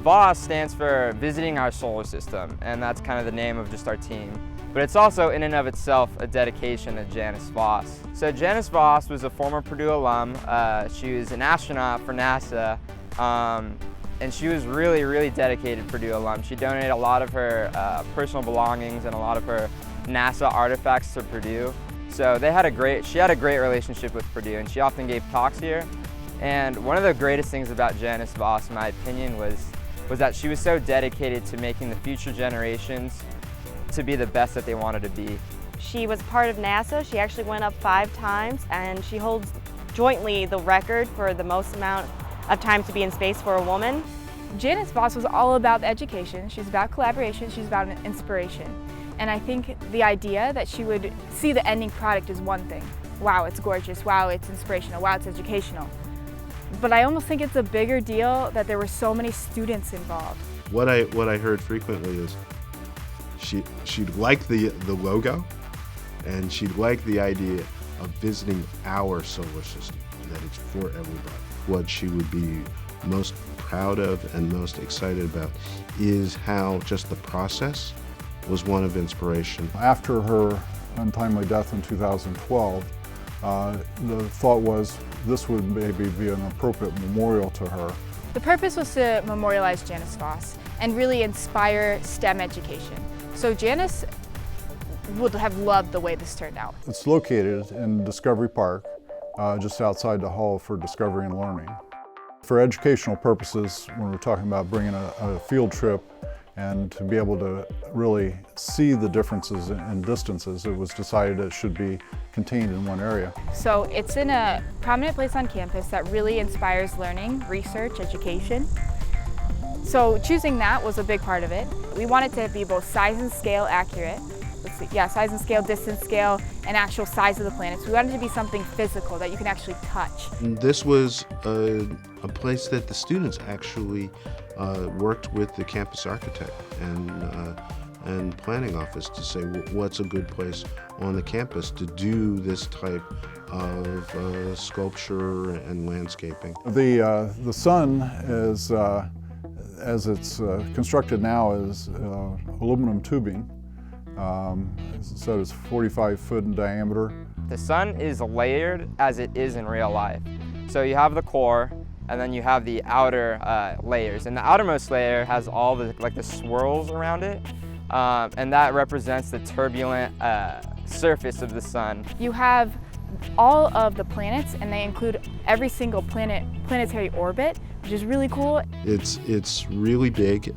VOSS stands for Visiting Our Solar System, and that's kind of the name of just our team. But it's also in and of itself a dedication to Janice VOSS. So Janice VOSS was a former Purdue alum. She was an astronaut for NASA, and she was really dedicated Purdue alum. She donated a lot of her personal belongings and a lot of her NASA artifacts to Purdue. So she had a great relationship with Purdue, and she often gave talks here. And one of the greatest things about Janice VOSS, in my opinion, was that she was so dedicated to making the future generations to be the best that they wanted to be. She was part of NASA. She actually went up 5 times, and she holds jointly the record for the most amount of time to be in space for a woman. Janice VOSS was all about education. She's about collaboration. She's about inspiration. And I think the idea that she would see the ending product is one thing. Wow, it's gorgeous. Wow, it's inspirational. Wow, it's educational. But I almost think it's a bigger deal that there were so many students involved. What I heard frequently is she'd like the logo, and she'd like the idea of visiting our solar system, that it's for everybody. What she would be most proud of and most excited about is how just the process was one of inspiration. After her untimely death in 2012, the thought was this would maybe be an appropriate memorial to her. The purpose was to memorialize Janice VOSS and really inspire STEM education. So Janice would have loved the way this turned out. It's located in Discovery Park, just outside the Hall for Discovery and Learning. For educational purposes, when we're talking about bringing a field trip and to be able to really see the differences in distances, it was decided it should be contained in one area. So it's in a prominent place on campus that really inspires learning, research, education. So choosing that was a big part of it. We wanted to be both size and scale accurate. Size and scale, distance scale, and actual size of the planets. We wanted to be something physical that you can actually touch. This was a place that the students actually worked with the campus architect and planning office to say what's a good place on the campus to do this type of sculpture and landscaping. The sun is, as it's constructed now, is aluminum tubing. So it's 45 foot in diameter. The sun is layered as it is in real life. So you have the core, and then you have the outer layers. And the outermost layer has all the swirls around it, and that represents the turbulent surface of the sun. You have all of the planets, and they include every single planetary orbit, which is really cool. It's really big,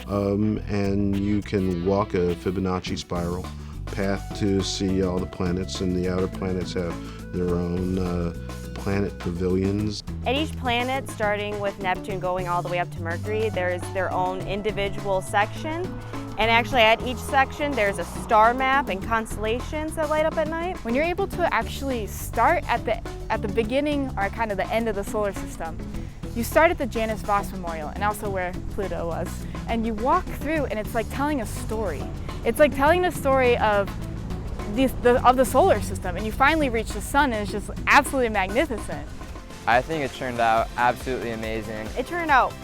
and you can walk a Fibonacci spiral path to see all the planets, and the outer planets have their own planet pavilions. At each planet, starting with Neptune going all the way up to Mercury, there's their own individual section. And actually at each section there's a star map and constellations that light up at night. When you're able to actually start at the beginning or kind of the end of the solar system, you start at the Janice VOSS Memorial, and also where Pluto was, and you walk through, and it's like telling a story. It's like telling the story of the solar system, and you finally reach the sun, and it's just absolutely magnificent. I think it turned out absolutely amazing. It turned out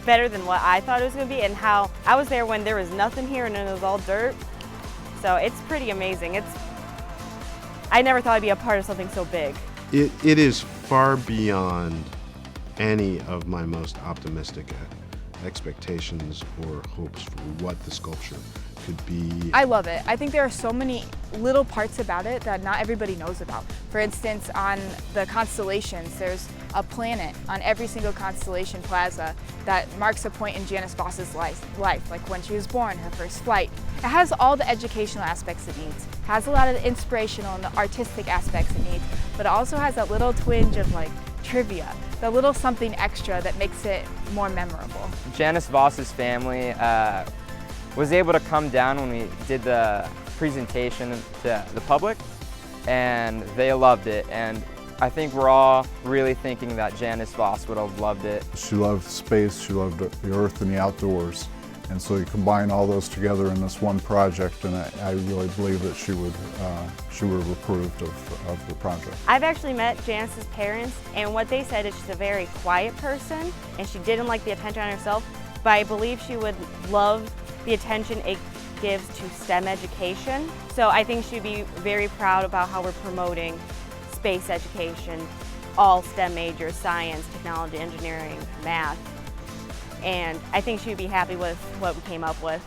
better than what I thought it was going to be, and how I was there when there was nothing here and it was all dirt. So it's pretty amazing. I never thought I'd be a part of something so big. It is far beyond any of my most optimistic expectations or hopes for what the sculpture could be. I love it. I think there are so many little parts about it that not everybody knows about. For instance, on the constellations, there's a planet on every single constellation plaza that marks a point in Janice VOSS's life, like when she was born, her first flight. It has all the educational aspects it needs. It has a lot of the inspirational and the artistic aspects it needs, but it also has that little twinge of trivia, the little something extra that makes it more memorable. Janice VOSS's family was able to come down when we did the presentation to the public, and they loved it. And I think we're all really thinking that Janice VOSS would have loved it. She loved space, she loved the earth and the outdoors. And so you combine all those together in this one project, and I really believe that she would have approved of the project. I've actually met Janice's parents, and what they said is she's a very quiet person, and she didn't like the attention on herself, but I believe she would love the attention it gives to STEM education. So I think she'd be very proud about how we're promoting space education, all STEM majors, science, technology, engineering, math. And I think she'd be happy with what we came up with.